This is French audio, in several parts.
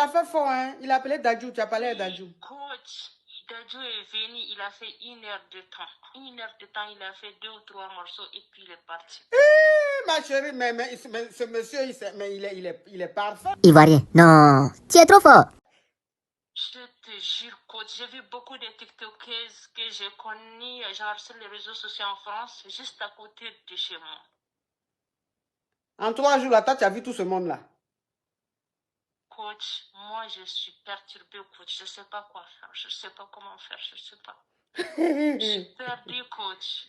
a fait fort, hein. Il a appelé Dadju, tu as parlé à Dadju. Coach, Dadju est venu, il a fait 1 heure de temps. 1 heure de temps, il a fait 2 ou 3 morceaux et puis il est parti. Ma chérie, mais ce monsieur, il est parfait. Ivoirien, non, tu es trop fort. Je te jure, coach, j'ai vu beaucoup de TikTokers que j'ai connus, genre sur les réseaux sociaux en France, juste à côté de chez moi. En 3 jours, là, toi, tu as vu tout ce monde-là. Coach, moi, je suis perturbée, coach. Je ne sais pas quoi faire. Je ne sais pas comment faire. Je ne sais pas. Je suis perdue, coach.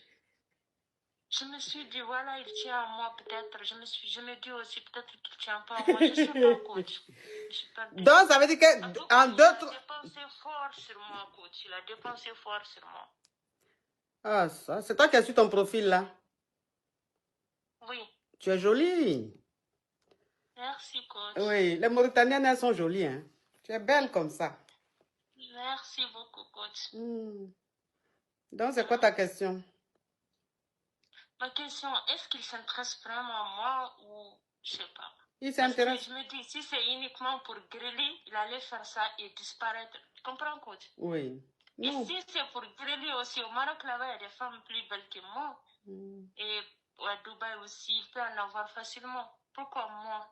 Je me suis dit, voilà, il tient à moi peut-être. Je me dis aussi peut-être qu'il ne tient pas à moi. Je ne sais pas, coach. Je suis perdue. Donc, ça veut dire que en il a dépensé fort sur moi, coach. Il a dépensé fort sur moi. Ah, ça, c'est toi qui as su ton profil, là. Oui. Tu es jolie. Merci, coach. Oui, les Mauritaniennes, elles sont jolies, hein. Tu es belle comme ça. Merci beaucoup, coach. Donc, c'est quoi ta question? Ma question, est-ce qu'il s'intéresse vraiment à moi ou je sais pas? Il s'intéresse. Je me dis, si c'est uniquement pour griller, il allait faire ça et disparaître. Tu comprends, coach? Oui. Et si c'est pour griller aussi, au Maroc, là-bas, il y a des femmes plus belles que moi. Et à Dubaï aussi, il peut en avoir facilement. Pourquoi moi?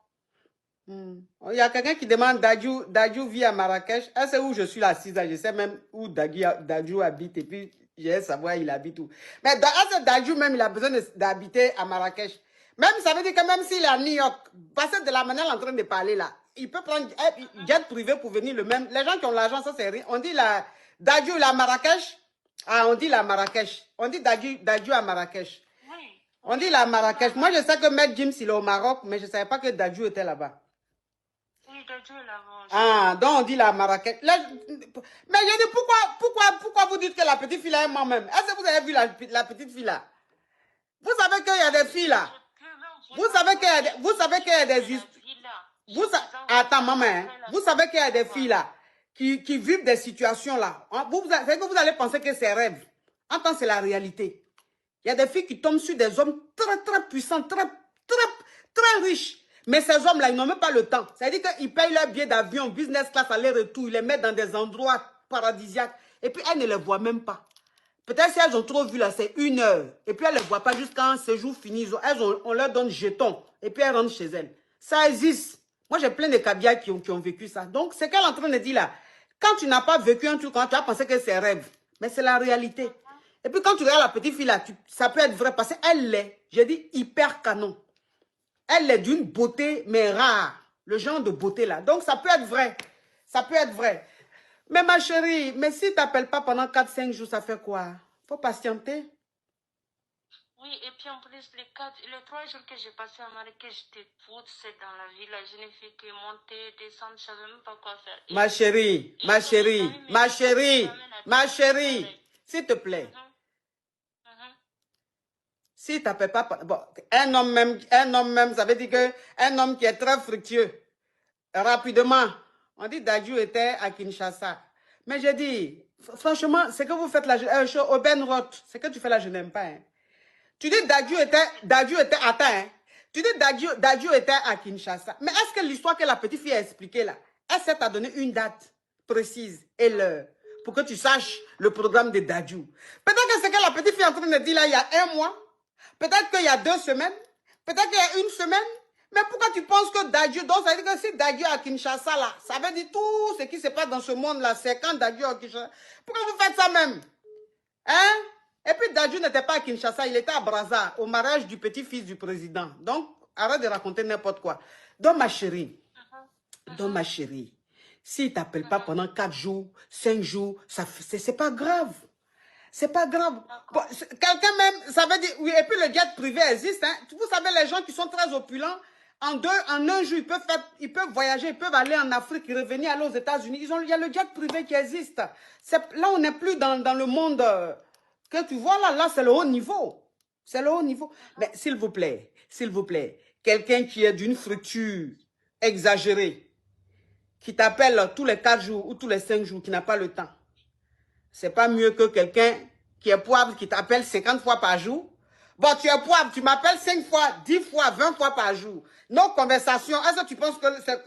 Il y a quelqu'un qui demande, Dadju vit à Marrakech. Elle sait où je suis assise, je sais même où Dadju habite et puis je vais savoir il habite où. Mais Dadju même, il a besoin d'habiter à Marrakech. Même, ça veut dire que même s'il est à New York, parce que de la manière en train de parler là, il peut prendre jet privé pour venir le même. Les gens qui ont l'argent, ça c'est rien. On dit la Dadju il est à Marrakech. Ah, on dit la Marrakech. On dit Dadju à Marrakech. Oui. On dit la Marrakech. Moi, je sais que Maître James, il est au Maroc, mais je ne savais pas que Dadju était là-bas. Oui, Dadju est là-bas. Ah, donc on dit la Marrakech. Mais je dis, pourquoi vous dites que la petite fille là est moi-même? Est-ce que vous avez vu la petite fille là? Vous savez qu'il y a des filles là. Vous savez qu'il y a des histoires. Attends, maman, hein. Vous savez qu'il y a des filles là qui vivent des situations là. C'est que vous allez penser que c'est rêve. En tant que c'est la réalité. Il y a des filles qui tombent sur des hommes très puissants, très riches. Mais ces hommes-là, ils n'ont même pas le temps. C'est-à-dire qu'ils payent leur billet d'avion, business class, aller-retour, ils les mettent dans des endroits paradisiaques. Et puis, elles ne les voient même pas. Peut-être si elles ont trop vu là, c'est 1 heure. Et puis, elles ne les voient pas jusqu'à un séjour fini. On leur donne jeton. Et puis, elles rentrent chez elles. Ça existe. Moi, j'ai plein de caviars qui ont vécu ça. Donc, c'est qu'elle est en train de dire là. Quand tu n'as pas vécu un truc, quand tu as pensé que c'est rêve. Mais c'est la réalité. Et puis, quand tu regardes la petite fille là, ça peut être vrai. Parce qu'elle l'est, j'ai dit, hyper canon. Elle est d'une beauté, mais rare. Le genre de beauté là. Donc, ça peut être vrai. Ça peut être vrai. Mais ma chérie, mais si tu n'appelles pas pendant 4-5 jours, ça fait quoi? Faut patienter. Oui, et puis en plus, les 3 jours que j'ai passé à Marrakech, j'étais toute seule dans la ville. Je n'ai fait que monter, descendre, je ne savais même pas quoi faire. Ma chérie, s'il te plaît. Si tu n'appelles pas... Bon, un homme même, ça veut dire qu'un homme qui est très fructueux, rapidement, on dit Dadju était à Kinshasa. Mais j'ai dit, franchement, c'est que vous faites la... au Ben Roth, c'est que tu fais là, je n'aime pas. Hein. Tu dis Dadju était atteint. Hein. Tu dis Dadju était à Kinshasa. Mais est-ce que l'histoire que la petite fille a expliquée là, est-ce qu'elle t'a donné une date précise et l'heure pour que tu saches le programme de Dadju? Peut-être que c'est que la petite fille est en train de dire là, il y a 1 mois. Peut-être qu'il y a 2 semaines. Peut-être qu'il y a 1 semaine. Mais pourquoi tu penses que Dadju, donc ça veut dire que si Dadju est à Kinshasa là, ça veut dire tout ce qui se passe dans ce monde là, c'est quand Dadju est à Kinshasa. Pourquoi vous faites ça même? Hein? Et puis Dadju n'était pas à Kinshasa, il était à Brazza, au mariage du petit-fils du président. Donc, arrête de raconter n'importe quoi. Donc ma chérie, s'il ne t'appelle pas pendant 4 jours, 5 jours, c'est pas grave. C'est pas grave. Bon, quelqu'un même, ça veut dire, oui, et puis le jet privé existe. Hein. Vous savez, les gens qui sont très opulents, en 1 jour, ils peuvent voyager, ils peuvent aller en Afrique, revenir, aller aux États-Unis. Il y a le jet privé qui existe. Là, on n'est plus dans le monde que tu vois là. Là, c'est le haut niveau. C'est le haut niveau. Mais s'il vous plaît, quelqu'un qui est d'une fructure exagérée, qui t'appelle tous les 4 jours ou tous les 5 jours, qui n'a pas le temps. C'est pas mieux que quelqu'un qui est poivre, qui t'appelle 50 fois par jour. Bon, tu es poivre, tu m'appelles 5 fois, 10 fois, 20 fois par jour. Nos conversations, est-ce que tu penses que c'est...